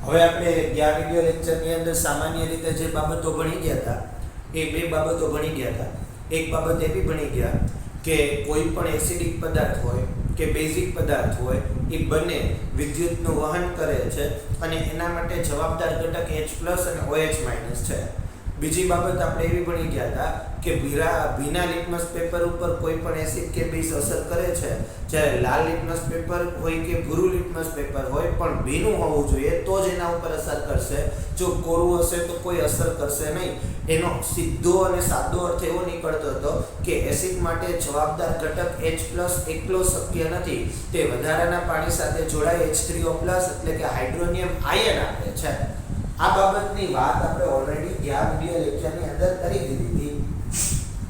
હવે આપણે ગયા વિડિયો લેક્ચરની અંદર સામાન્ય રીતે જે બાબતો ભણી ગયા હતા એ બે બાબતો ભણી ગયા હતા. એક બાબત એ બી ભણી ગયા કે કોઈ પણ એસિડિક પદાર્થ હોય કે બેઝિક પદાર્થ હોય એ બંને વિદ્યુતનું વહન કરે છે અને એના માટે જવાબદાર ઘટક H+ અને OH- છે. બીજી બાબત આપણે એવી ભણી ગયા હતા કે ભીના લિટમસ પેપર ઉપર કોઈ પણ એસિડ કે બેઝ અસર કરે છે, જ્યારે લાલ લિટમસ પેપર હોય કે ભૂરું લિટમસ પેપર હોય પણ ભીનું હોવું જોઈએ તો જ એના ઉપર અસર કરશે. જો કોરું હશે તો કોઈ અસર કરશે નહીં. એનો સીધો અને સાદો અર્થ એવો નીકળતો હતો કે એસિડ માટે જવાબદાર ઘટક H+ એકલો શક્ય નથી, તે વધારાના પાણી સાથે જોડાઈ H3O+ એટલે કે હાઇડ્રોનિયમ આયન આપે છે. આ બાબતની વાત આપણે ઓલરેડી ગયા વિડિયો લેક્ચરની અંદર કરી દીધી હતી.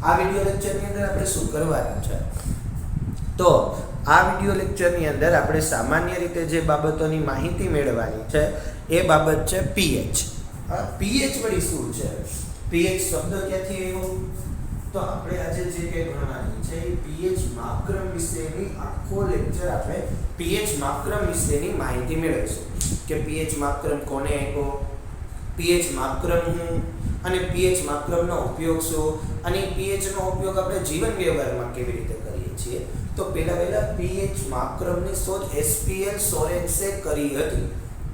આ વિડિયો લેક્ચરની અંદર આપણે શું કરવાનું છે, તો આ વિડિયો લેક્ચરની અંદર આપણે સામાન્ય રીતે જે બાબતોની માહિતી મેળવવાની છે એ બાબત છે pH. pH વળી શું છે? pH શબ્દ ક્યાંથી આવ્યો? તો આપણે આજે જે કંઈ ભણવાની છે એ pH માપક્રમ વિશેની આખો લેક્ચર આપણે pH માપક્રમ વિશેની માહિતી મેળવીશું કે pH માપક્રમ કોને આપ્યો, pH માપક્રમ શું અને pH માપક્રમનો ઉપયોગ શું અને pH નો ઉપયોગ આપણે જીવન વ્યવહારમાં કેવી રીતે કરીએ છીએ. તો પહેલા pH માપક્રમની શોધ SPL સોરેન્સે કરી હતી.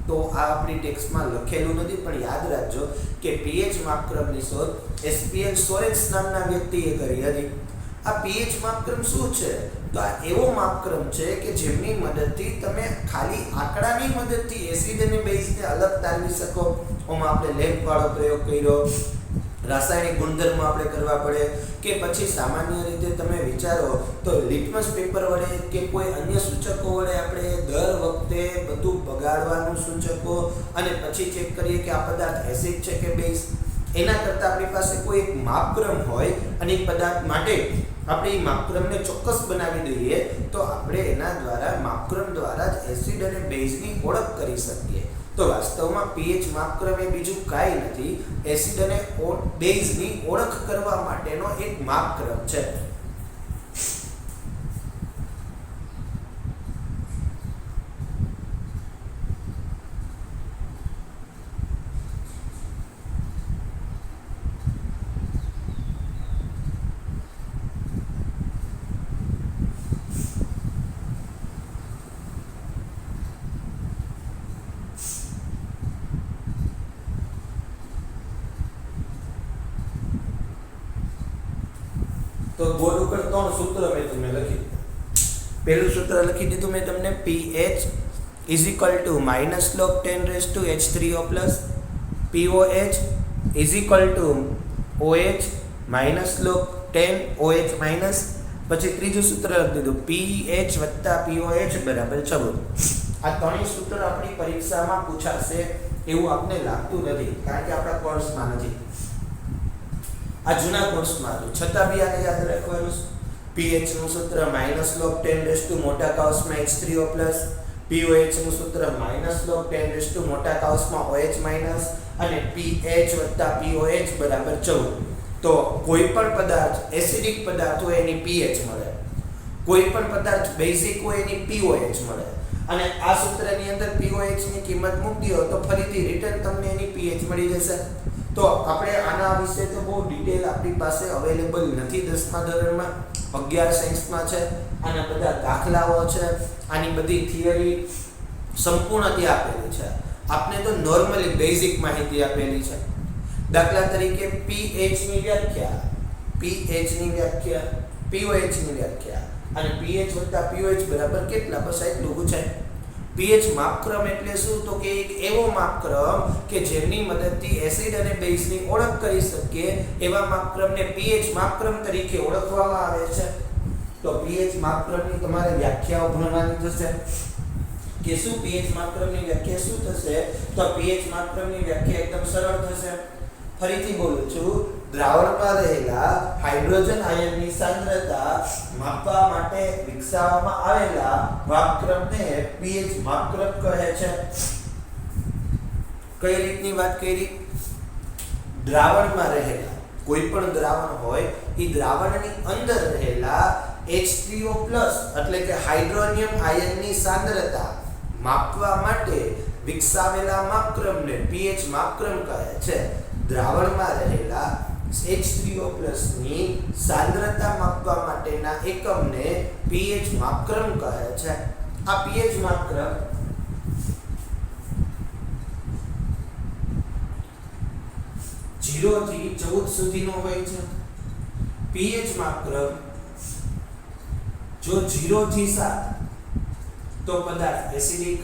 તો આ આપણી ટેક્સ્ટમાં લખેલું નથી પણ યાદ રાખજો કે pH માપક્રમની શોધ SPL સોરેન્સ નામના વ્યક્તિએ કરી હતી. આ pH માપક્રમ શું છે? તો આ એવો માપક્રમ છે કે જેમની મદદથી તમે ખાલી આંકડાની મદદથી એસિડ અને બેઝને અલગ તારવી શકો. ઓમાં આપણે લેમ્પ વાળો પ્રયોગ કર્યો, રાસાયણિક ગુણધર્મો આપણે કરવા પડે કે પછી સામાન્ય રીતે તમે વિચારો તો લિટમસ પેપર વડે કે કોઈ અન્ય સૂચકો વડે આપણે દર વખતે બધું બગાડવાનું સૂચકો અને પછી ચેક કરીએ કે આ પદાર્થ એસિડ છે કે બેઝ. એના કરતાં આપણી પાસે કોઈ એક માપક્રમ હોય અને એ પદાર્થ માટે આપણે એ માપક્રમને ચોક્કસ બનાવી દઈએ તો આપણે એના દ્વારા માપક્રમ દ્વારા જ એસિડ અને બેઝની ઓળખ કરી શકીએ. તો વાસ્તવમાં pH માપક્રમ એ બીજું કાંઈ નથી, એસિડ અને બેઝની ઓળખ કરવા માટેનો એક માપક્રમ છે. તો બોર્ડ ઉપર ત્રણ સૂત્ર મેં તમને લખી દીધા. પહેલું સૂત્ર લખી દીધું મેં તમને, pH -log 10 H3O+, POH OH -log 10 OH-. પછી ત્રીજું સૂત્ર લખી દીધું pH + POH = 14. આ ત્રણેય સૂત્ર આપણી પરીક્ષામાં પૂછાશે એવું આપને લાગતું નથી કારણ કે આપણા કોર્સમાં નથી. આ જૂના કોર્સમાં હતું છતાં બી આને યાદ રાખવાનું. pH નું સૂત્ર -log 10 H3O+, POH નું સૂત્ર -log 10 OH- અને pH + POH = 14. તો કોઈ પણ પદાર્થ એસિડિક પદાર્થ હોય એની pH મળે, કોઈ પણ પદાર્થ બેઝિક હોય એની POH મળે અને આ સૂત્રની અંદર POH ની કિંમત મૂકી દો તો ફરીથી રિટર્ન તમને એની pH મળી જશે. તો આપણે આના વિશે તો બહુ ડિટેલ આપણી પાસે અવેલેબલ નથી 10મા ધોરણમાં, 11 સાયન્સમાં છે. આના બધા દાખલાઓ છે, આની બધી થિયરી સંપૂર્ણ ત્યાં આપેલી છે. આપને તો નોર્મલી બેઝિક માહિતી આપેલી છે. દાખલા તરીકે pH ની વ્યાખ્યા, pH ની વ્યાખ્યા, POH ની વ્યાખ્યા અને pH + POH બરાબર કેટલા? બસ એટલું પૂછાય. pH માપક્રમ એટલે શું? તો કે એક એવો માપક્રમ કે જેની મદદથી એસિડ અને બેઝની ઓળખ કરી શકીએ એવા માપક્રમને pH માપક્રમ તરીકે ઓળખવામાં આવે છે. તો pH માપક્રમની તમારે વ્યાખ્યાઓ ભણવાની થશે કે શું pH માપક્રમની વ્યાખ્યા શું થશે. તો pH માપક્રમની વ્યાખ્યા એકદમ સરળ થશે. ફરીથી બોલું છું, દ્રાવણમાં રહેલા હાઇડ્રોજન આયનની સાંદ્રતા માપવા માટે વિકસાવવામાં આવેલા માપક્રમને pH માપક્રમ કહે છે. કઈ રીતની વાત કરી? દ્રાવણમાં રહેલા કોઈ પણ દ્રાવણ હોય એ દ્રાવણની અંદર રહેલા H3O+ એટલે કે હાઇડ્રોનિયમ આયનની સાંદ્રતા માપવા માટે વિકસાવેલા માપક્રમને pH માપક્રમ કહે છે. દ્રાવણમાં રહેલા H3O+ ની સાંદ્રતા માપવા માટેના એકમને pH માપક્રમ કહે છે. આ pH માપક્રમ 0 થી 14 સુધીનો હોય છે. pH માપક્રમ જો 0 થી 7 તો પદાર્થ એસિડિક,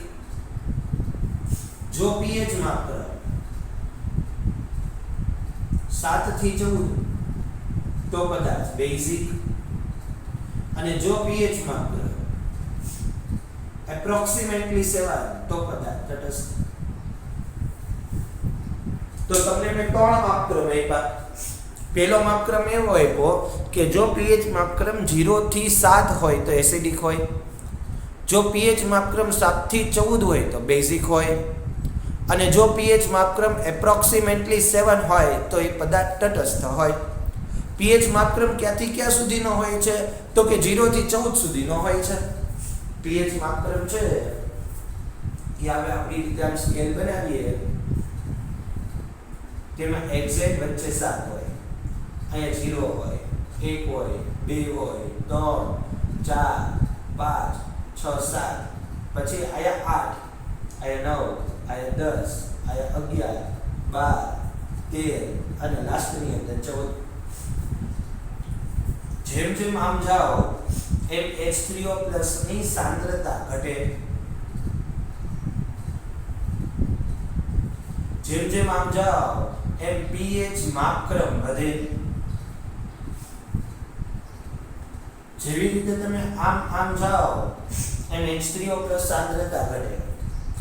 જો pH માપક્રમ 7 થી 14 તો પદાર્થ બેઝિક, અને જો pH માપક્રમ એપ્રોક્સિમેટલી 7 તો પદાર્થ તટસ્થ. તો તમને મેં 3 માપક્રમ આપ્યા. પહેલો માપક્રમ એવો આપ્યો કે જો pH માપક્રમ 0 થી 7 હોય તો એસિડિક હોય, જો pH માપક્રમ 7 થી 14 હોય તો બેઝિક હોય, અને જો pH માપક્રમ એપ્રોક્સિમેટલી 7 હોય તો એ પદાર્થ તટસ્થ હોય. pH માપક્રમ ક્યાંથી ક્યાં સુધીનો હોય છે? તો કે 0 થી 14 સુધીનો હોય છે. pH માપક્રમ છે એ હવે આપણી રીતે આમ સ્કેલ બનાવીએ, તેમાં એક્ઝેક્ટ વચ્ચે 7 હોય, અહીંયા 0 હોય, 1 હોય, 2 હોય, 3, 4, 5, 6, 7, પછી અહીંયા 8, અહીંયા 9, અહીંયા 10, અહીંયા 11, 12, 13 અને લાસ્ટની અંદર 14. જેમ જેમ આમ જાઓ એમ H3O+ ની સાંદ્રતા ઘટે, જેમ જેમ આમ જાઓ એમ pH માપક્રમ વધે. જેવી રીતે તમે આમ જાઓ એમ H3O+ સાંદ્રતા ઘટે,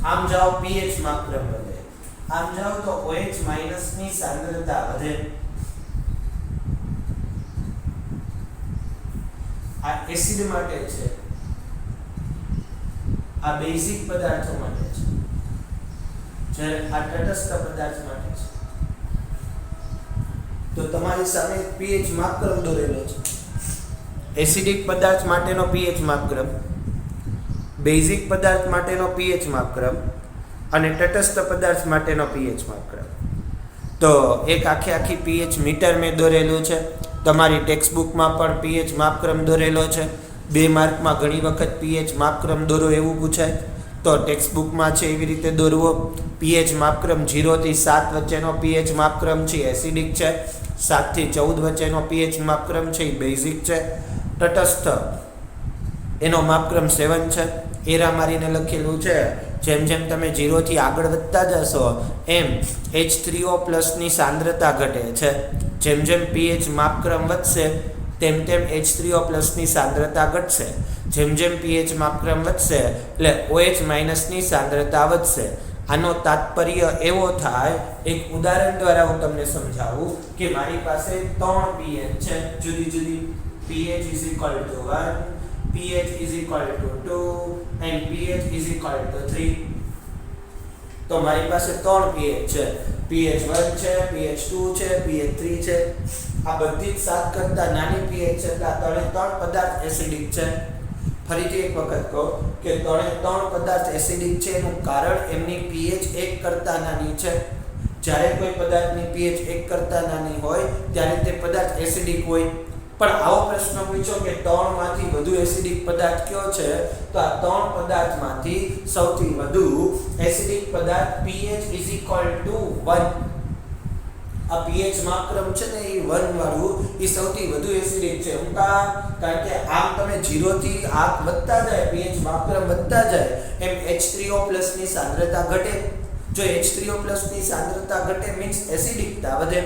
આમ જાઓ pH માપક્રમ વધે, આમ જાઓ તો OH- ની સાંદ્રતા વધે. આ એસિડ માટે છે, આ બેઝિક પદાર્થો માટે છે, જ્યારે આ તટસ્થ પદાર્થ માટે છે. તો તમારી સામે pH માપક્રમ દોરેલો છે. એસિડિક પદાર્થ માટેનો pH માપક્રમ, બેઝિક પદાર્થ માટેનો pH માપક્રમ અને તટસ્થ પદાર્થ માટેનો pH માપક્રમ. તો એક આખી pH મીટર મેં દોરેલું છે. તમારી ટેક્સ્ટબુકમાં પણ pH માપક્રમ દોરેલો છે. 2 માર્કમાં ઘણી વખત pH માપક્રમ દોરો એવું પૂછાય, તો ટેક્સ્ટબુકમાં છે એવી રીતે દોરવો. pH માપક્રમ 0 થી 7 વચ્ચેનો pH માપક્રમ છે એસિડિક છે, 7 થી 14 વચ્ચેનો pH માપક્રમ છે એ બેઝિક છે, તટસ્થ એનો માપક્રમ 7 છે. એરા મારીને લખેલું છે. જેમ જેમ તમે 0 થી આગળ વધતા જશો એમ H3O+ ની સાંદ્રતા ઘટે છે. જેમ જેમ pH માપક્રમ વધશે તેમ તેમ H3O+ ની સાંદ્રતા ઘટશે. જેમ જેમ pH માપક્રમ વધશે એટલે OH- ની સાંદ્રતા વધશે. આનો તાત્પર્ય એવો થાય, એક ઉદાહરણ દ્વારા હું તમને સમજાવું કે મારી પાસે 3 pH છે જુદી જુદી. pH = 1, pH = 2 and pH = 3. તો મારી પાસે 3 pH છે. pH 1 છે, pH 2 છે, pH 3 છે. આ બધી જ 7 કરતા નાની pH છે, એટલે આ ત્રણે 3 પદાર્થ એસિડિક છે. ફરીથી એક વખત કહું કે ત્રણે 3 પદાર્થ એસિડિક છે એનું કારણ એમની pH 1 કરતા નાની છે. જ્યારે કોઈ પદાર્થની pH 1 કરતા નાની હોય ત્યારે તે પદાર્થ એસિડિક હોય. પણ આવો પ્રશ્ન પૂછો કે 3 માંથી વધુ એસિડિક પદાર્થ કયો છે? તો આ 3 પદાર્થમાંથી સૌથી વધુ એસિડિક પદાર્થ pH = 1. આ pH માપક્રમ છે ને એ 1 વાળું એ સૌથી વધુ એસિડિક છે. કારણ કે આમ તમે 0 થી આગ વધતા જાય, pH માપક્રમ વધતા જાય એમ H3O+ ની સાંદ્રતા ઘટે. જો H3O+ ની સાંદ્રતા ઘટે મીન્સ એસિડિકતા વધે.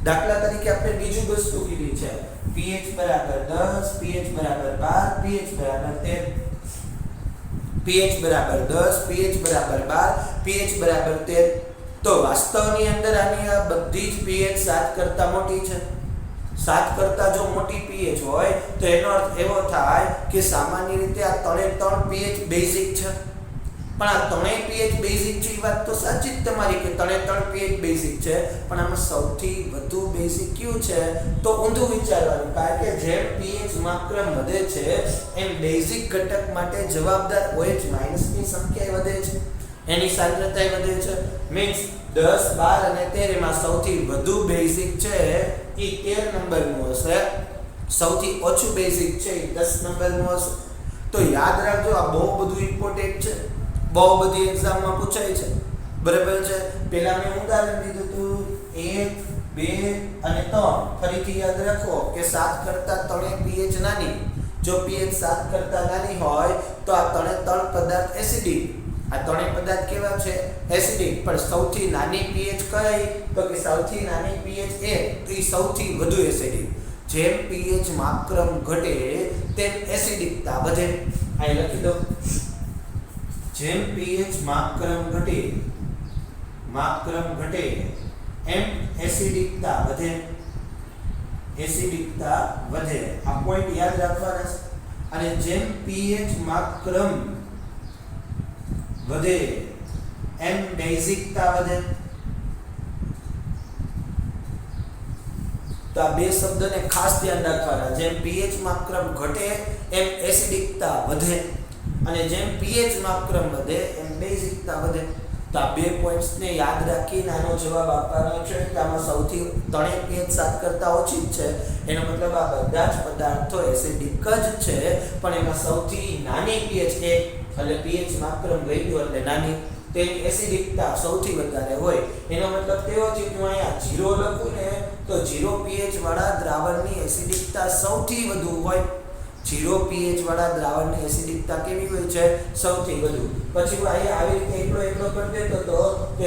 દાખલા તરીકે આપણે બીજું વસ્તુ કીધી છે, pH = 10, pH = 12, pH = 13. pH = 10, pH = 12, pH = 13. તો વાસ્તવની અંદર આની આ બધી જ pH 7 કરતા મોટી છે. 7 કરતા જો મોટી pH હોય તો એનો અર્થ એવો થાય કે સામાન્ય રીતે આ 3 pH બેઝિક છે. પણ આ 3 pH બેઝિક છે એ વાત તો સાચી જ તમારી કે 3 pH બેઝિક છે, પણ આમાં સૌથી વધુ બેઝિક કયું છે? તો ઊંધું વિચારવાનું. કારણ કે જેમ pH માપક્રમ વધે છે એમ બેઝિક ઘટક માટે જવાબદાર OH- ની સંખ્યા વધે છે. એની સાંદ્રતા વધે છે. મીન્સ 10, 12 અને 13 એમાં સૌથી વધુ બેઝિક છે એ 13 નંબરનું હશે. સૌથી ઓછું બેઝિક છે એ 10 નંબરનું હશે. તો યાદ રાખજો, આ બહુ બધું ઇમ્પોર્ટન્ટ છે, બહુ બધી એક્ઝામમાં પૂછાય છે. બરાબર છે. પહેલા મેં ઉદાહરણ દીધું હતું 1, 2 અને 3. ફરીથી યાદ રાખો કે 7 કરતાં 3 pH નાની. જો pH 7 કરતાં નાની હોય તો આ ત્રણ પદાર્થ એસિડિક. આ ત્રણેય પદાર્થ કેવા છે? એસિડિક. પણ સૌથી નાની pH કઈ? તો કે સૌથી નાની pH 1, તો એ સૌથી વધુ એસિડિક. જેમ pH માપક્રમ ઘટે તેમ એસિડિકતા વધે. અહીં લખી દો, જેમ pH માપક્રમ ઘટે એમ એસિડિકતા વધે. એસિડિકતા વધે. આ પોઈન્ટ યાદ રાખવાના છે. અને જેમ pH માપક્રમ વધે એમ બેઝિકતા વધે. તો આ બે શબ્દને ખાસ ધ્યાન રાખવાના. જેમ pH માપક્રમ ઘટે એમ એસિડિકતા વધે અને જેમ pH માપક્રમ વધે એમ બેઝિકતા વધે. તો આ બે પોઈન્ટ્સને યાદ રાખીને આનો જવાબ આપવાનો છે. આમાં સૌથી ત્રણેય pH 7 કરતાં ઓછી જ છે. એનો મતલબ આ બધા જ પદાર્થો એસિડિક જ છે, પણ એમાં સૌથી નાની pH 1 એટલે pH માપક્રમ ગયું એટલે નાની, તેની એસિડિકતા સૌથી વધારે હોય. એનો મતલબ તેવો છે કે હું અહીંયા 0 લખું ને તો 0 pH વાળા દ્રાવણની એસિડિકતા સૌથી વધુ હોય. 0 pH વાળા દ્રાવણની એસિડિકતા કેવી હોય છે? સૌથી વધુ. પછી હું અહીંયા આવી રીતે એકલો કરી દેતો તો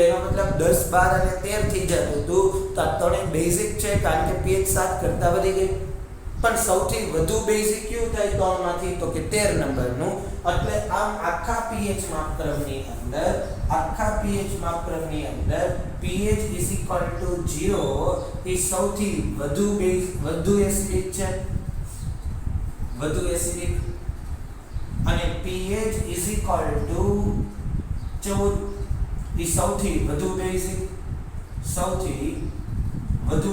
એનો મતલબ 10, 12 અને 13 થઈ જતું હતું. તો આ ત્રણેય બેઝિક છે કારણ કે pH 7 કરતાં વધી ગઈ. પણ સૌથી વધુ બેઝિક કયું થાય ત્રણમાંથી? તો કે 13 નંબરનું. એટલે આમ આખા pH માપક્રમની અંદર pH 0 એ સૌથી વધુ એસિડિક છે. વધુ એસિડિક. અને pH 14 એ સૌથી વધુ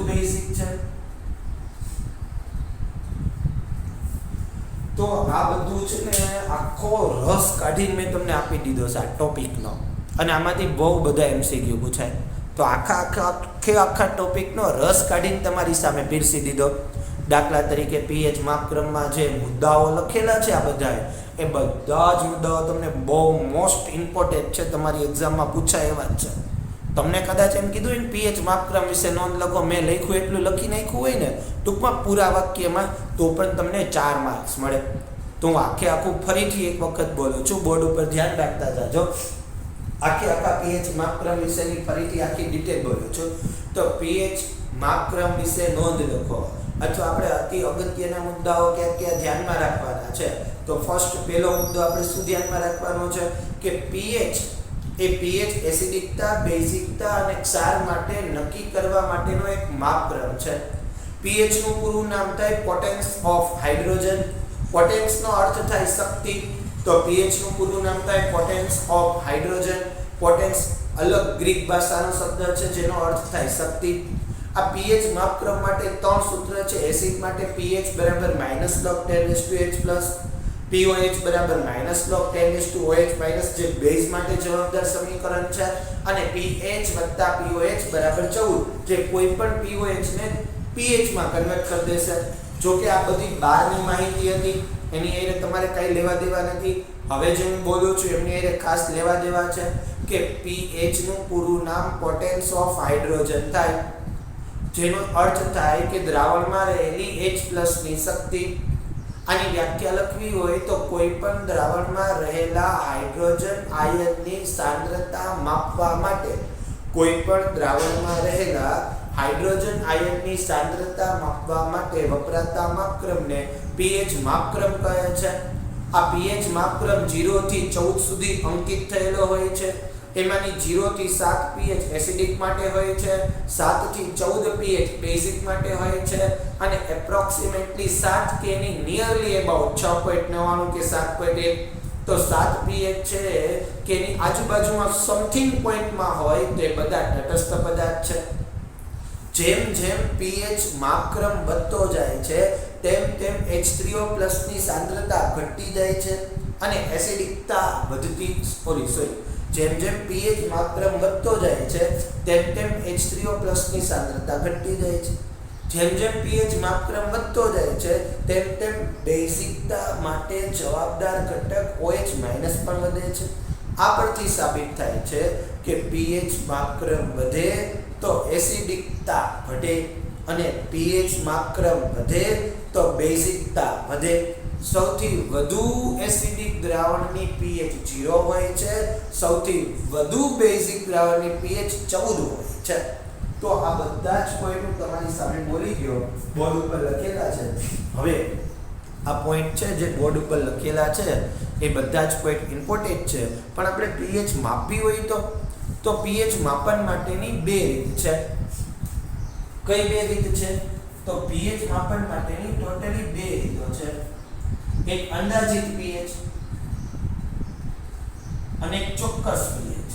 બેઝિક છે. તો આ બધું છે ને આખો રસ કાઢીને મેં તમને આપી દીધો છે આ ટોપિકનો. અને આમાંથી બહુ બધા MCQ પૂછાય. તો આખા ટોપિકનો રસ કાઢીને તમારી સામે પીરસી દીધો. દાખલા તરીકે pH માપક્રમમાં જે મુદ્દાઓ લખેલા છે આ બધા જ મુદ્દાઓ તમને બહુ મોસ્ટ ઇમ્પોર્ટન્ટ છે, તમારી એક્ઝામમાં પૂછાય એવા જ છે. તમને કદાચ એમ કીધું હોય ને pH માપક્રમ વિશે નોંધ લખો, મેં લખ્યું એટલું લખી નાખ્યું હોય ને ટૂંકમાં પૂરા વાક્યમાં, તો પણ તમને 4 માર્ક્સ મળે. તો હું આખું ફરીથી એક વખત બોલું છું, બોર્ડ ઉપર ધ્યાન રાખતા જાજો. આખા pH માપક્રમ વિશેની ફરીથી આખી ડિટેલ બોલું છું. તો pH માપક્રમ વિશે નોંધ લખો, અથવા આપણે અતિ અગત્યના મુદ્દાઓ ક્યાં ધ્યાનમાં રાખવાના છે. તો ફર્સ્ટ પહેલો મુદ્દો આપણે શું ધ્યાનમાં રાખવાનો છે કે pH એસિડિકતા, બેઝિકતા અને ક્ષાર માટે નક્કી કરવા માટેનો એક માપક્રમ છે. pH નું પૂરું નામ થાય પોટેન્સ ઓફ હાઇડ્રોજન. પોટેન્સ નો અર્થ થાય શક્તિ, તો pH નું પૂરું નામ થાય પોટેન્સ ઓફ હાઇડ્રોજન. પોટેન્સ અલગ ગ્રીક ભાષાનો શબ્દ છે જેનો અર્થ થાય શક્તિ. આ pH માપક્રમ માટે 3 સૂત્ર છે. એસિડ માટે pH = -log 10H+, pOH = -log 10OH- જે બેઝ માટે જવાબદાર સમીકરણ છે, અને pH + pOH = 14, જે કોઈ પણ pOH ને pH માં કન્વર્ટ કરી દેશે. જો કે આ બધી બહારની માહિતી હતી, એની એને તમારે કઈ લેવા દેવા નથી. હવે જે હું બોલું છું એમની એને ખાસ લેવા દેવા છે કે pH નું પૂરું નામ પોટેન્સ ઓફ હાઇડ્રોજન થાય, જેનો અર્થ થાય કે દ્રાવણમાં રહેલી H+ ની શક્તિ. આની વ્યાખ્યા લખવી હોય તો કોઈ પણ દ્રાવણમાં રહેલા હાઇડ્રોજન આયનની સાંદ્રતા માપવા માટે વપરાતા માપક્રમને pH માપક્રમ કહે છે. આ pH માપક્રમ 0 થી 14 સુધી અંકિત થયેલો હોય છે. એમાંની 0 થી 7 pH એસિડિક માટે હોય છે, 7 થી 14 pH બેઝિક માટે હોય છે, અને એપ્રોક્સિમેટલી 7 કે ની નિયરલી અબાઉટ 6.99 કે 7.1, તો 7 pH છે કે ની આજુબાજુમાં સમથિંગ પોઈન્ટમાં હોય તો એ બધા તટસ્થ પદાર્થ છે. જેમ pH માપક્રમ વધતો જાય છે તેમ H3O+ ની સાંદ્રતા ઘટતી જાય છે અને એસિડિકતા જેમ જેમ pH માત્રમ વધતો જાય છે તેમ તેમ H3O+ ની સાંદ્રતા ઘટતી જાય છે. જેમ જેમ pH માત્રમ વધતો જાય છે તેમ તેમ બેઝિકતા માટે જવાબદાર ઘટક OH- પણ વધે છે. આ પરથી સાબિત થાય છે કે pH માત્રમ વધે તો એસિડિકતા ઘટે અને pH માત્રમ વધે તો બેઝિકતા વધે. સૌથી વધુ એસિડિક દ્રાવણની pH 0 હોય છે, સૌથી વધુ બેઝિક દ્રાવણની pH 14 હોય છે. તો આ બધા જ પોઈન્ટ હું તમારી સામે બોલી ગયો, બોર્ડ ઉપર લખેલા છે. હવે આ પોઈન્ટ છે જે બોર્ડ ઉપર લખેલા છે એ બધા જ પોઈન્ટ ઇમ્પોર્ટન્ટ છે, પણ આપણે pH માપવી હોય તો pH માપન માટેની બે રીત છે. કઈ બે રીત છે? તો pH માપન માટેની ટોટલી બે રીતો છે. એક અંદાજિત pH અને એક ચોક્કસ pH.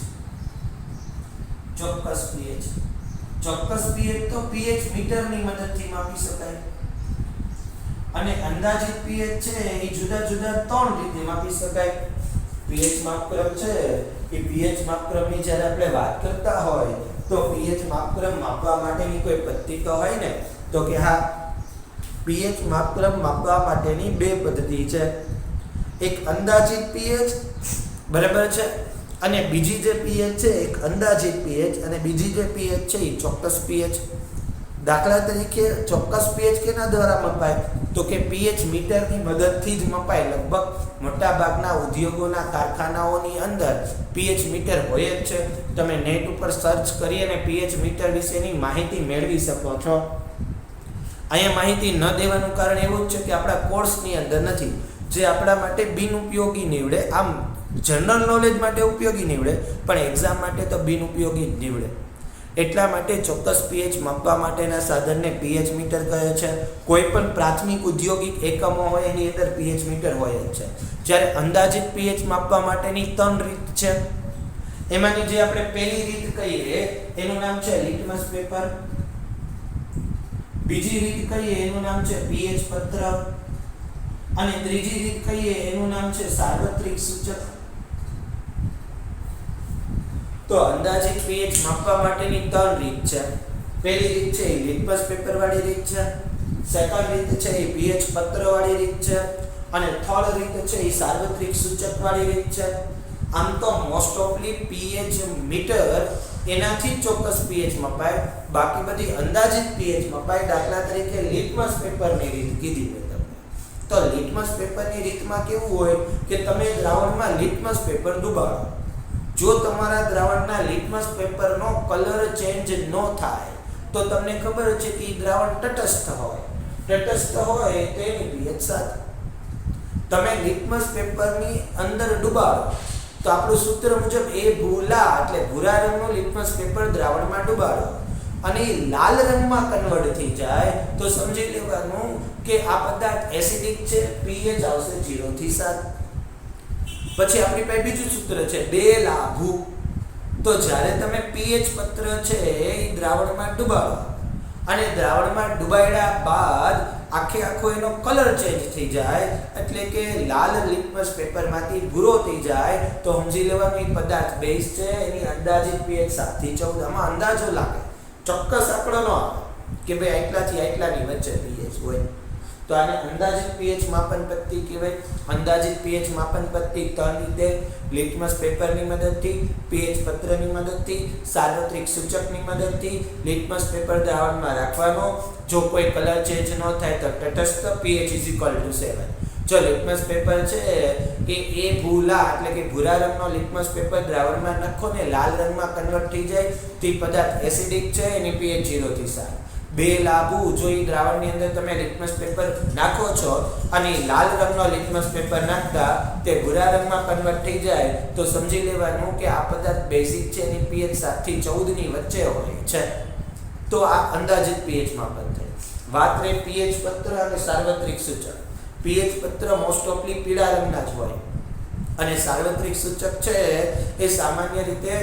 ચોક્કસ pH તો pH મીટરની મદદથી માપી શકાય અને અંદાજિત pH છે એ જુદા જુદા ત્રણ રીતે માપી શકાય. pH માપક્રમ છે એ pH માપક્રમની જ્યારે આપણે વાત કરતા હોય તો pH માપક્રમ માપવા માટેની કોઈ પદ્ધતિ તો હોય ને, તો કે હા, pH માપક્રમ માપવા માટેની બે પદ્ધતિ છે. એક અંદાજિત pH, બરાબર છે, અને બીજી જે pH છે એક અંદાજિત pH અને બીજી જે pH છે એ ચોક્કસ pH. દાખલા તરીકે ચોક્કસ pH કેના દ્વારા મપાય? તો કે pH મીટરની મદદથી જ મપાય. લગભગ મોટા ભાગના ઉદ્યોગોના કારખાનાઓની અંદર pH મીટર હોય જ છે. તમે નેટ ઉપર સર્ચ કરી અને pH મીટર વિશેની માહિતી મેળવી શકો છો. અહીંયા માહિતી ન દેવાનું કારણ એવું જ છે કે આપણા કોર્સની અંદર નથી, જે આપણા માટે બિનઉપયોગી નીવડે. આમ જનરલ નોલેજ માટે ઉપયોગી નીવડે, પણ એક્ઝામ માટે તો બિનઉપયોગી જ નીવડે. એટલા માટે ચોક્કસ pH માપવા માટેના સાધનને pH મીટર કહે છે. કોઈ પણ પ્રાથમિક ઔદ્યોગિક એકમો હોય એની અંદર pH મીટર હોય જ છે. જ્યારે અંદાજિત pH માપવા માટેની ત્રણ રીત છે. એમાંની જે આપણે પહેલી રીત કહીએ એનું નામ છે લિટમસ પેપર. બીજી રીત કહીએ એનું નામ છે pH પત્ર અને ત્રીજી રીત કહીએ એનું નામ છે સાર્વત્રિક સૂચક. તો અંદાજિત pH માપવા માટેની ત્રણ રીત છે. પહેલી રીત છે એ લિટમસ પેપર વાળી રીત છે, સેકન્ડ રીત છે એ pH પત્ર વાળી રીત છે અને થર્ડ રીત છે એ સાર્વત્રિક સૂચક વાળી રીત છે. આમ તો મોસ્ટ ઓફલી pH મીટર એનાથી ચોક્કસ pH મપાય, બાકી બધી અંદાજિત pH મપાય. દાખલા તરીકે લિટમસ પેપરની રીત કીધી મેં તમને. તો લિટમસ પેપરની રીતમાં કેવું હોય કે તમે દ્રાવણમાં લિટમસ પેપર ડુબાડો. જો તમારા દ્રાવણના લિટમસ પેપરનો કલર ચેન્જ ન થાય તો તમને ખબર છે કે દ્રાવણ તટસ્થ હોય. તટસ્થ હોય તો એની pH 7. તમે લિટમસ પેપરની અંદર ડુબાડો તો આપણું સૂત્ર મુજબ એ ભૂલા એટલે ભૂરા રંગનું લિટમસ પેપર દ્રાવણમાં ડુબાડો અને એ લાલ રંગમાં કન્વર્ટ થઈ જાય તો સમજી લેવાનું કે આ પદાર્થ એસિડિક છે. pH આવશે 0 થી 7. પછી આપણી પાસે બીજું સૂત્ર છે બે લાભુ. તો જ્યારે તમે pH પત્ર છે એ દ્રાવણમાં ડુબાડો અને દ્રાવણમાં ડુબાડ્યા બાદ આખો એનો કલર ચેન્જ થઈ જાય એટલે કે લાલ લિટમસ પેપરમાંથી ભૂરો થઈ જાય તો સમજી લેવાનું એ પદાર્થ બેઝ છે. એની અંદાજિત pH 7 થી 14. આમાં અંદાજો લાગે, ચોક્કસ આંકડો ન આવે કે ભાઈ આટલાથી આટલાની વચ્ચે pH હોય. તો આને અંદાજિત pH માપન પદ્ધતિ કહેવાય. અંદાજિત pH માપન પદ્ધતિ ત્રણ રીતે: લિટમસ પેપરની મદદથી, pH પત્રની મદદથી, સાર્વત્રિક સૂચકની મદદથી. લિટમસ પેપર દ્રાવણમાં રાખવાનો, જો કોઈ કલર ચેન્જ ન થાય તો તટસ્થ, pH = 7. જો લિટમસ પેપર છે કે એ ભૂલા એટલે કે ભૂરા રંગનો લિટમસ પેપર દ્રાવણમાં નાખો ને લાલ રંગમાં કન્વર્ટ થઈ જાય તો પદાર્થ એસિડિક છે, એની pH 0 થી 7. બે લાભુ, જો એ દ્રાવણની અંદર તમે લિટમસ પેપર નાખો છો અને લાલ રંગનો લિટમસ પેપર નાખતા તે ભૂરા રંગમાં કન્વર્ટ થઈ જાય તો સમજી લેવાનું કે આ પદાર્થ બેઝિક છે, એની pH 7 થી 14 ની વચ્ચે હોય છે. તો આ અંદાજિત pH માપન થાય. વાત રહી pH પત્ર અને સાર્વત્રિક સૂચક. pH પત્ર મોસ્ટ ઓફલી પીળા રંગના જ હોય અને સાર્વત્રિક સૂચક છે એ સામાન્ય રીતે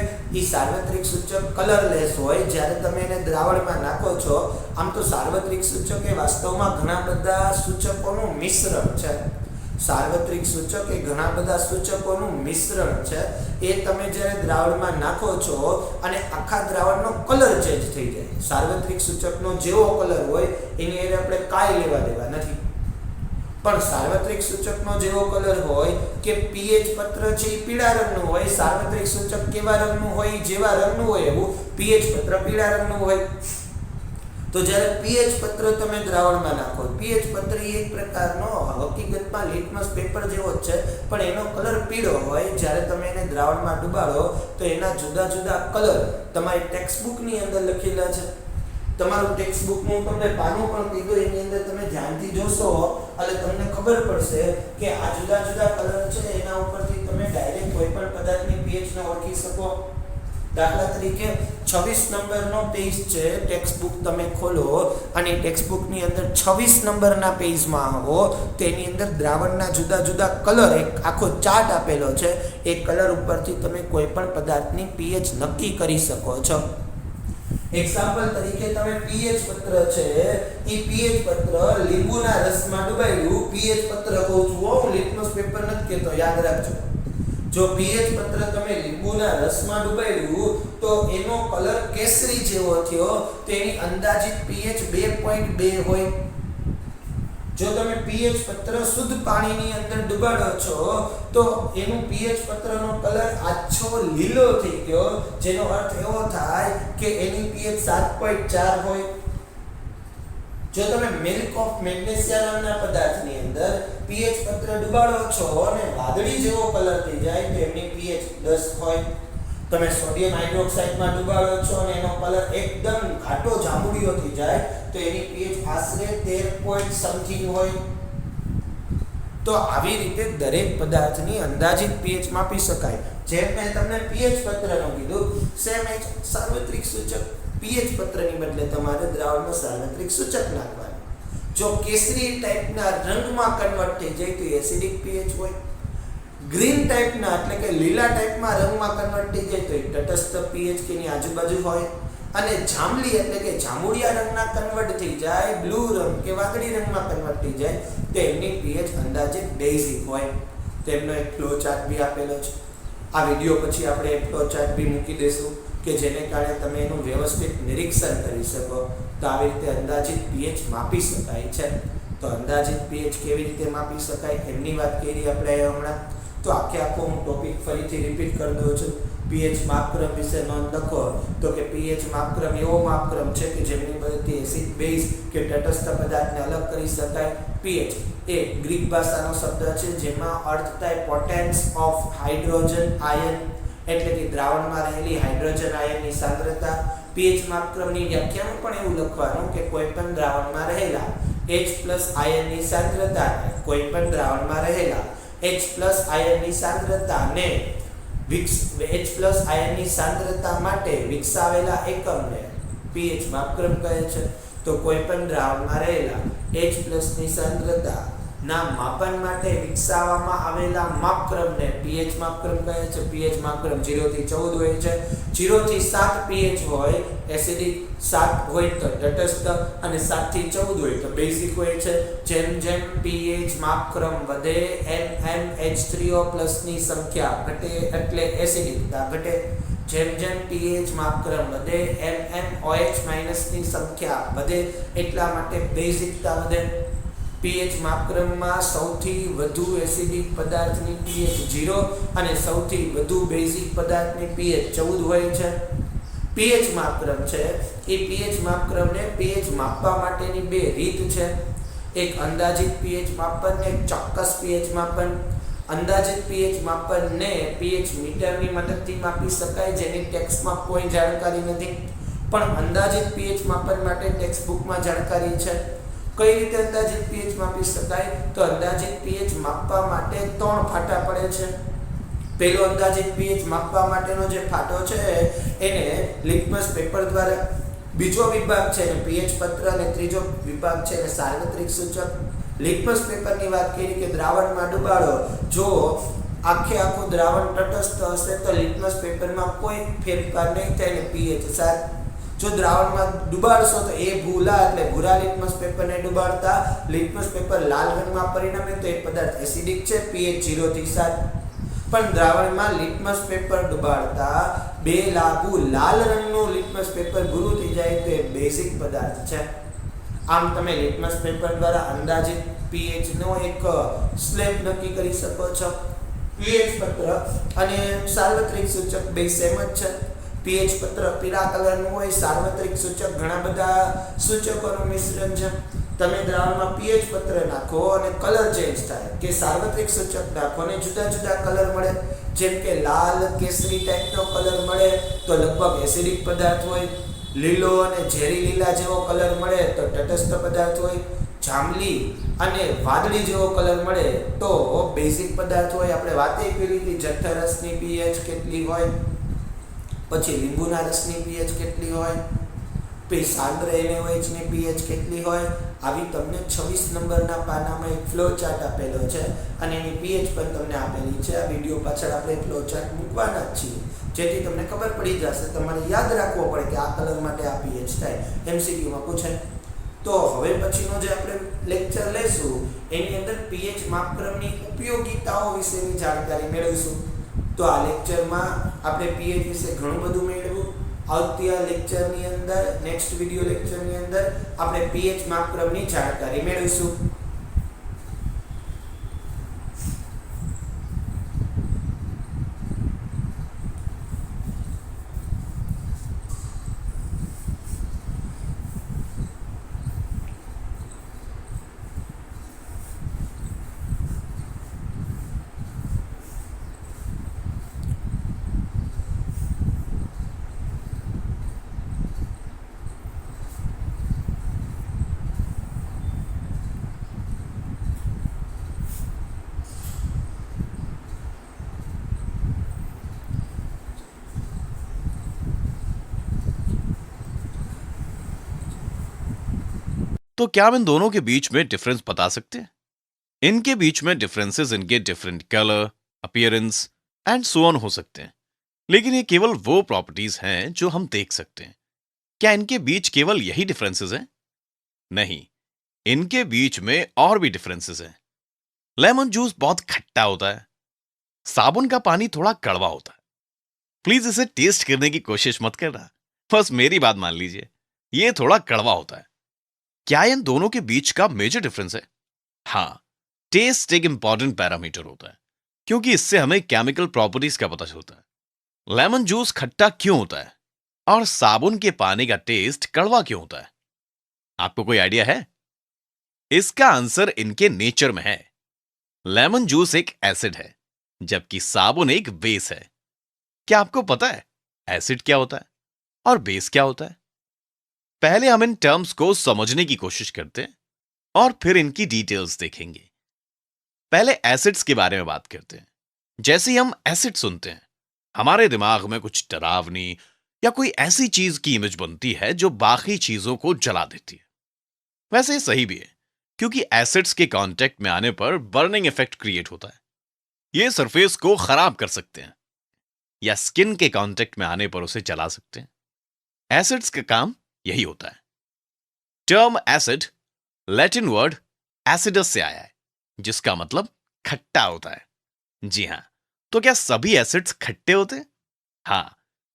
સાર્વત્રિક સૂચક કલરલેસ હોય જ્યારે તમે એને દ્રાવણમાં નાખો છો. આમ તો સાર્વત્રિક સૂચક એ વાસ્તવમાં ઘણા બધા સૂચકોનું મિશ્રણ છે. સાર્વત્રિક સૂચક એ ઘણા બધા સૂચકોનું મિશ્રણ છે. એ તમે જ્યારે દ્રાવણમાં નાખો છો અને આખા દ્રાવણનો કલર ચેન્જ થઈ જાય. સાર્વત્રિક સૂચકનો જેવો કલર હોય એની એને આપણે કાંઈ લેવા દેવા નથી. પણ સાર્વત્રિક સૂચકનો જેવો કલર હોય કે pH પત્ર છે એ પીળા રંગનું હોય, સાર્વત્રિક સૂચક કેવા રંગનું હોય જેવા રંગનું હોય એવું pH પત્ર પીળા રંગનું હોય. તો જ્યારે pH પત્ર તમે દ્રાવણમાં નાખો, pH પત્ર એ એક પ્રકારનો હકીકતમાં લિટમસ પેપર જેવો જ છે, પણ એનો કલર પીળો હોય. જ્યારે તમે એને દ્રાવણમાં ડુબાડો તો એના જુદા જુદા કલર તમારી ટેક્સ્ટબુકની અંદર લખેલા છે. તમારું ટેક્સ્ટબુકનું તમને પાનું પણ કીધું, એની અંદર તમે ધ્યાનથી જોશો એટલે તમને ખબર પડશે કે આ જુદા જુદા કલર છે, એના ઉપરથી તમે ડાયરેક્ટ કોઈ પણ પદાર્થની pH ને ઓળખી શકો. દાખલા તરીકે 26 નંબરનો પેજ છે, ટેક્સ્ટબુક તમે ખોલો અને ટેક્સ્ટબુકની અંદર 26 નંબરના પેજમાં આવો તો એની અંદર દ્રાવણના જુદા જુદા કલર એક આખો ચાર્ટ આપેલો છે. એ કલર ઉપરથી તમે કોઈ પણ પદાર્થની pH નક્કી કરી શકો છો. એક્ઝામ્પલ તરીકે તમે pH પત્ર છે એ pH પત્ર લીંબુના રસમાં ડુબાડ્યું, pH પત્ર કહું છું, હું લિટમસ પેપર નથી કહેતો, યાદ રાખજો. જો pH પત્ર તમે લીંબુના રસમાં ડુબાડ્યું તો એનો કલર કેસરી જેવો થયો, તેની અંદાજિત pH 2.2 હોય. જો તમે pH પત્ર શુદ્ધ પાણીની અંદર ડુબાડો છો તો એનું pH પત્રનો કલર આછો લીલો થઈ ગયો, જેનો અર્થ એવો થાય કે એની pH 7.4 હોય. જો તમે મિલ્ક ઓફ મેગ્નેશિયા નામના પદાર્થની અંદર pH પત્ર ડુબાડો છો અને વાદળી જેવો કલર થઈ જાય તો એની pH 10 હોય. તમે સોડિયમ હાઇડ્રોક્સાઇડમાં ડુબાડો છો અને એનો કલર એકદમ ઘાટો જાંબુડિયો થઈ જાય તો એની pH આશરે 13 પોઈન્ટ સમથિંગ હોય. તો આવી રીતે દરેક પદાર્થની અંદાજિત pH માપી શકાય. જેમ મેં તમને pH પત્રનું કીધું, સેમ એ સાર્વત્રિક સૂચક pH પત્રની બદલે તમારે દ્રાવણમાં સાર્વત્રિક સૂચક નાખવાનું. જો કેસરી ટાઈપના રંગમાં કન્વર્ટ થઈ જાય તો એસિડિક pH હોય. ગ્રીન ટાઈપના એટલે કે લીલા ટાઈપમાં રંગમાં કન્વર્ટ થઈ જાય તો એ તટસ્થ pH કે ની આજુબાજુ હોય. અને જાંબલી એટલે કે જાંબુડિયા રંગના કન્વર્ટ થઈ જાય, બ્લુ રંગ કે વાદળી રંગમાં કન્વર્ટ થઈ જાય તો એમની pH અંદાજે બેઝિક હોય. તેમનો એક ફ્લો ચાર્ટ બી આપેલો છે. આ વિડિયો પછી આપણે એક ફ્લો ચાર્ટ બી મૂકી દઈશું કે જેને કારણે તમે એનું વ્યવસ્થિત નિરીક્ષણ કરી શકો. તો આવી રીતે અંદાજિત pH માપી શકાય છે. તો અંદાજિત pH કેવી રીતે માપી શકાય એમની વાત કરી આપણે હમણાં. તો આખો હું ટોપિક ફરીથી રિપીટ કરી દઉં છું. pH માપક્રમ વિશે નોંધ લખો તો કે pH માપક્રમ એવો માપક્રમ છે કે જેમની મદદથી એસિડ, બેઝ કે તટસ્થ પદાર્થને અલગ કરી શકાય. pH એ ગ્રીક ભાષાનો શબ્દ છે જેમાં અર્થ થાય પોટેન્સ ઓફ હાઇડ્રોજન આયન, એટલે કે દ્રાવણમાં રહેલી હાઇડ્રોજન આયનની સાંદ્રતા. pH માપક્રમની વ્યાખ્યામાં પણ એવું લખવાનું કે કોઈપણ દ્રાવણમાં રહેલા H+ આયનની સાંદ્રતાને કોઈપણ દ્રાવણમાં રહેલા H+ આયનની સાંદ્રતાને H+ આયનની સાંદ્રતા માટે વિકસાવેલા એકમને pH માપક્રમ કહે છે. તો કોઈપણ દ્રાવણમાં રહેલા H+ ની સાંદ્રતા ના માપન માટે વિકસાવવામાં આવેલા માપક્રમને pH માપક્રમ કહે છે. pH માપક્રમ 0 થી 14 હોય છે. 0 થી 7 pH હોય એસિડિક, 7 હોય તો તટસ્થ અને 7 થી 14 હોય તો બેઝિક હોય છે. જેમ જેમ pH માપક્રમ વધે એમ H3O+ ની સંખ્યા ઘટે એટલે એસિડિકતા ઘટે. જેમ જેમ pH માપક્રમ વધે એમ OH- ની સંખ્યા વધે એટલા માટે બેઝિકતા વધે. pH માપક્રમમાં સૌથી વધુ એસિડિક પદાર્થની pH 0 અને સૌથી વધુ બેઝિક પદાર્થની pH 14 હોય છે. pH માપક્રમ છે એ pH માપક્રમને pH માપવા માટેની બે રીત છે. એક અંદાજિત pH માપન ને એક ચોક્કસ pH માપન. અંદાજિત pH માપનને pH મીટરની મદદથી માપી શકાય, જેની ટેક્સ્ટમાં કોઈ જાણકારી નથી, પણ અંદાજિત pH માપન માટે ટેક્સ્ટબુકમાં જાણકારી છે. કઈ રીતે અંદાજિત pH માપી શકાય? તો અંદાજિત pH માપવા માટે 3 ફાટા પડે છે. પહેલો અંદાજિત pH માપવા માટેનો જે ફાટો છે એને લિટમસ પેપર દ્વારા, બીજો વિભાગ છે એને pH પત્ર અને ત્રીજો વિભાગ છે એને સાર્વત્રિક સૂચક. લિટમસ પેપરની વાત કરી કે દ્રાવણમાં ડુબાડો, જો આખું દ્રાવણ તટસ્થ હશે તો લિટમસ પેપરમાં કોઈ ફેરફાર નહીં થાય ને pH 7. જો દ્રાવણમાં ડુબાડશો તો એ ભૂલા એટલે ભૂરા લિટમસ પેપરને ડુબાડતા લિટમસ પેપર લાલ રંગમાં પરિણમે તો એ પદાર્થ એસિડિક છે pH 0 થી 7. પણ દ્રાવણમાં લિટમસ પેપર ડુબાડતા બે લાગુ લાલ રંગનું લિટમસ પેપર ભૂરું થઈ જાય તો એ બેઝિક પદાર્થ છે. આમ તમે લિટમસ પેપર દ્વારા અંદાજિત pH નો એક સ્લેબ નક્કી કરી શકો છો. pH પત્ર અને સાર્વત્રિક સૂચક બે સેમ જ છે. pH પત્ર પીળા કલરનું હોય, સાર્વત્રિક સૂચક ઘણા બધા સૂચકોનું મિશ્રણ છે. તમે દ્રાવણમાં pH પત્ર નાખો અને કલર ચેન્જ થાય કે સાર્વત્રિક સૂચક નાખો અને જુદા જુદા કલર મળે, જેમ કે લાલ કેસરી ટાઈપનો કલર મળે તો લગભગ એસિડિક પદાર્થ હોય, લીલો અને ઝેરી લીલા જેવો કલર મળે તો તટસ્થ પદાર્થ હોય, જાંબલી અને વાદળી જેવો કલર મળે તો બેઝિક પદાર્થ હોય. આપણે વાતે કરી હતી જઠ્ઠા રસની pH કેટલી હોય, પછી લીંબુના રસની pH કેટલી હોય, પછી સાંદ્ર NaOH ની pH કેટલી હોય. આવી તમને 26 નંબરના પાનામાં એક ફ્લો ચાર્ટ આપેલો છે અને એની pH પણ તમને આપેલી છે. આ વિડિયો પાછળ આપણે ફ્લો ચાર્ટ મૂકવાના જ છીએ જેથી તમને ખબર પડી જશે. તમારે યાદ રાખવો પડે કે આ કલર માટે આ pH થાય, MCQમાં પૂછાય. તો હવે પછીનો જે આપણે લેક્ચર લેશું એની અંદર pH માપક્રમની ઉપયોગિતાઓ વિશેની જાણકારી મેળવીશું. તો આ લેક્ચરમાં આપણે pH વિશે ઘણું બધું મેળવ્યું. આવતી લેક્ચરની અંદર, નેક્સ્ટ વિડિયો લેક્ચરની અંદર આપણે pH માપક્રમની જાણકારી મેળવીશું. तो क्या हम इन दोनों के बीच में डिफरेंस बता सकते हैं? इनके बीच में डिफरेंसेस इनके different colour, appearance and so on हो सकते हैं, लेकिन ये केवल वो प्रॉपर्टीज हैं जो हम देख सकते हैं. क्या इनके बीच केवल यही डिफरेंसेस हैं? नहीं, इनके बीच में और भी डिफरेंसेस हैं. लेमन जूस बहुत खट्टा होता है, साबुन का पानी थोड़ा कड़वा होता है. प्लीज इसे टेस्ट करने की कोशिश मत करना, बस मेरी बात मान लीजिए, ये थोड़ा कड़वा होता है. क्या इन दोनों के बीच का मेजर डिफरेंस है? हाँ, टेस्ट एक इंपॉर्टेंट पैरामीटर होता है क्योंकि इससे हमें केमिकल प्रॉपर्टीज का पता चलता है. लेमन जूस खट्टा क्यों होता है और साबुन के पानी का टेस्ट कड़वा क्यों होता है? आपको कोई आइडिया है? इसका आंसर इनके नेचर में है. लेमन जूस एक एसिड है जबकि साबुन एक बेस है. क्या आपको पता है एसिड क्या होता है और बेस क्या होता है? पहले हम इन टर्म्स को समझने की कोशिश करते हैं और फिर इनकी डिटेल्स देखेंगे. पहले एसिड्स के बारे में बात करते हैं. जैसे ही हम एसिड सुनते हैं हमारे दिमाग में कुछ डरावनी या कोई ऐसी चीज की इमेज बनती है जो बाकी चीजों को जला देती है. वैसे सही भी है क्योंकि एसिड्स के कांटेक्ट में आने पर बर्निंग इफेक्ट क्रिएट होता है. ये सरफेस को खराब कर सकते हैं या स्किन के कांटेक्ट में आने पर उसे जला सकते हैं. एसिड्स का काम यही होता है. Term acid Latin word acidus से आया है जिसका मतलब खट्टा होता है. जी हां, तो क्या सभी एसिड्स खट्टे होते हैं? हां,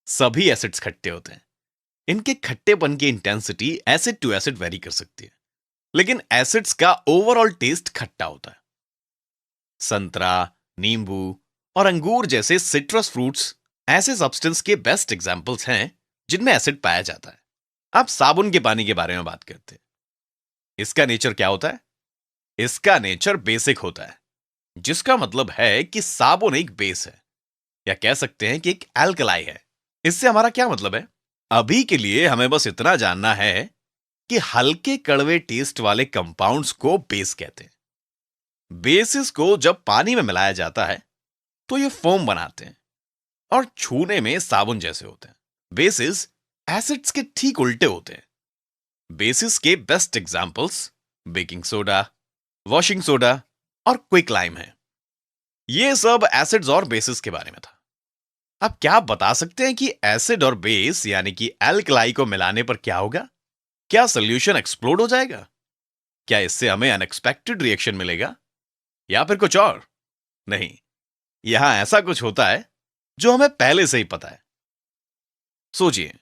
सभी एसिड्स खट्टे होते हैं. इनके खट्टेपन की intensity acid to acid vary कर सकती है, लेकिन एसिड्स का ओवरऑल टेस्ट खट्टा होता है. संतरा, नींबू और अंगूर जैसे सिट्रस फ्रूट्स ऐसे सब्सटेंस के बेस्ट एग्जाम्पल्स हैं जिनमें एसिड पाया जाता है. अब साबुन के पानी के बारे में बात करते हैं. इसका नेचर क्या होता है? इसका नेचर बेसिक होता है, जिसका मतलब है कि साबुन एक बेस है या कह सकते हैं कि एक एल्कलाई है. इससे हमारा क्या मतलब है? अभी के लिए हमें बस इतना जानना है कि हल्के कड़वे टेस्ट वाले कंपाउंड्स को बेस कहते हैं. बेसिस को जब पानी में मिलाया जाता है तो ये फोम बनाते हैं और छूने में साबुन जैसे होते हैं. बेसिस एसिड्स के ठीक उल्टे होते हैं. बेसिस के best examples baking soda, washing soda और क्विक लाइम है. ये सब एसिड्स और बेसिस के बारे में था. आप क्या बता सकते हैं कि एसिड और बेस यानी कि एल्कलाई को मिलाने पर क्या होगा? क्या सॉल्यूशन एक्सप्लोड हो जाएगा? क्या इससे हमें अनएक्सपेक्टेड रिएक्शन मिलेगा या फिर कुछ और? नहीं, यहां ऐसा कुछ होता है जो हमें पहले से ही पता है। सोचिए,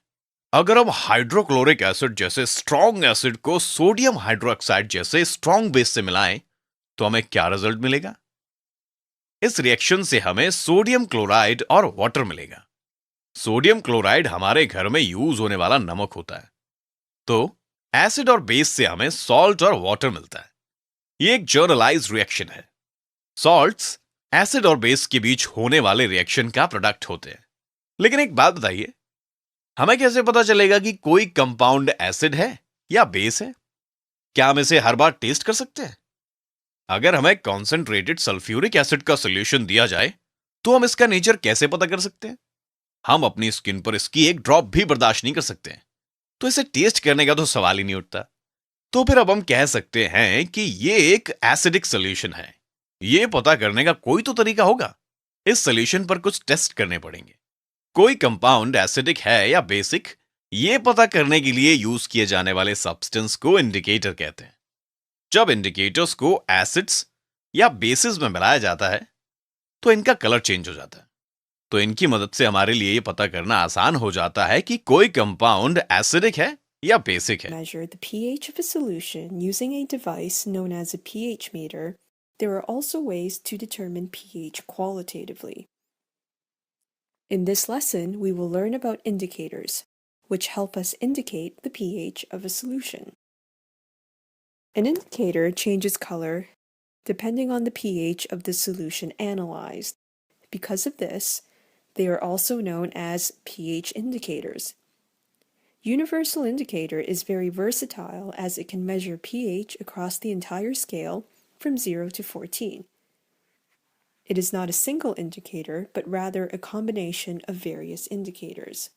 अगर हम हाइड्रोक्लोरिक एसिड जैसे स्ट्रॉन्ग एसिड को सोडियम हाइड्रोक्साइड जैसे स्ट्रॉन्ग बेस से मिलाएं, तो हमें क्या रिजल्ट मिलेगा? इस रिएक्शन से हमें सोडियम क्लोराइड और वाटर मिलेगा। सोडियम क्लोराइड हमारे घर में यूज होने वाला नमक होता है, तो एसिड और बेस से हमें सॉल्ट और वाटर मिलता है। ये एक जर्नलाइज्ड रिएक्शन है। सॉल्ट्स एसिड और बेस के बीच होने वाले रिएक्शन का प्रोडक्ट होते हैं। लेकिन एक बात बताइए, हमें कैसे पता चलेगा कि कोई कंपाउंड एसिड है या बेस है? क्या हम इसे हर बार टेस्ट कर सकते हैं? अगर हमें कॉन्सेंट्रेटेड सल्फ्यूरिक एसिड का सॉल्यूशन दिया जाए, तो हम इसका नेचर कैसे पता कर सकते हैं? हम अपनी स्किन पर इसकी एक ड्रॉप भी बर्दाश्त नहीं कर सकते हैं, तो इसे टेस्ट करने का तो सवाल ही नहीं उठता। तो फिर अब हम कह सकते हैं कि ये एक एसिडिक सॉल्यूशन है। ये पता करने का कोई तो तरीका होगा। इस सॉल्यूशन पर कुछ टेस्ट करने पड़ेंगे। कोई कंपाउंड एसिडिक है या बेसिक, ये पता करने के लिए यूज किए जाने वाले सब्सटेंस को इंडिकेटर कहते हैं। जब इंडिकेटर्स को एसिड्स या बेसिस में मिलाया जाता है, तो इनका कलर चेंज हो जाता है। तो इनकी मदद से हमारे लिए ये पता करना आसान हो जाता है कि कोई कंपाउंड एसिडिक है या बेसिक है। Measure the pH of a solution using a device known as a pH meter. There are also ways to determine pH qualitatively. In this lesson, we will learn about indicators, which help us indicate the pH of a solution. An indicator changes color depending on the pH of the solution analyzed. Because of this, they are also known as pH indicators. Universal indicator is very versatile as it can measure pH across the entire scale from 0 to 14. It is not a single indicator, but rather a combination of various indicators.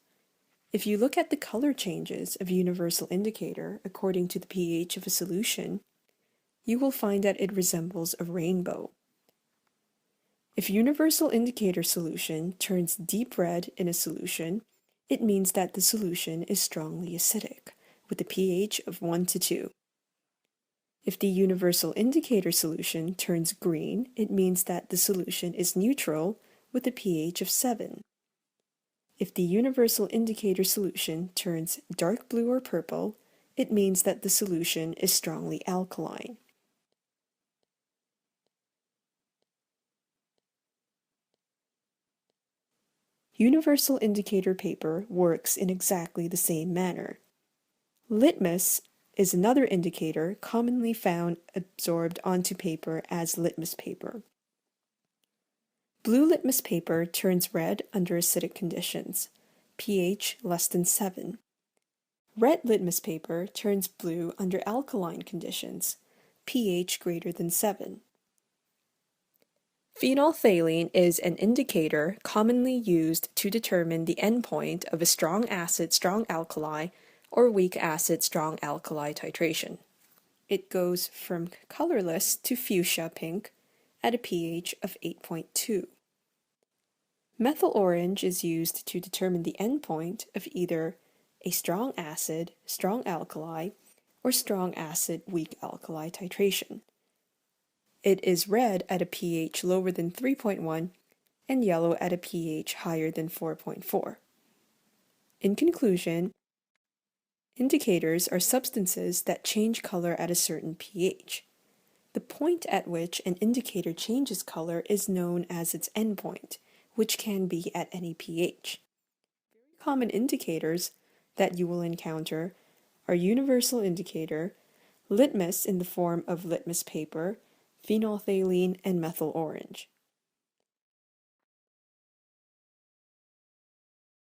If you look at the color changes of universal indicator according to the pH of a solution, you will find that it resembles a rainbow. If universal indicator solution turns deep red in a solution, it means that the solution is strongly acidic, with a pH of 1 to 2. If the universal indicator solution turns green, it means that the solution is neutral, with a pH of 7. If the universal indicator solution turns dark blue or purple, it means that the solution is strongly alkaline. Universal indicator paper works in exactly the same manner. Litmus is another indicator commonly found absorbed onto paper as litmus paper. Blue litmus paper turns red under acidic conditions, pH less than 7. Red litmus paper turns blue under alkaline conditions, pH greater than 7. Phenolphthalein is an indicator commonly used to determine the endpoint of a strong acid, strong alkali, or weak acid, strong alkali titration. It goes from colorless to fuchsia pink at a pH of 8.2. Methyl orange is used to determine the endpoint of either a strong acid, strong alkali, or strong acid, weak alkali titration. It is red at a pH lower than 3.1 and yellow at a pH higher than 4.4. In conclusion, indicators are substances that change color at a certain pH. The point at which an indicator changes color is known as its endpoint, which can be at any pH. Very common indicators that you will encounter are universal indicator, litmus in the form of litmus paper, phenolphthalein, and methyl orange.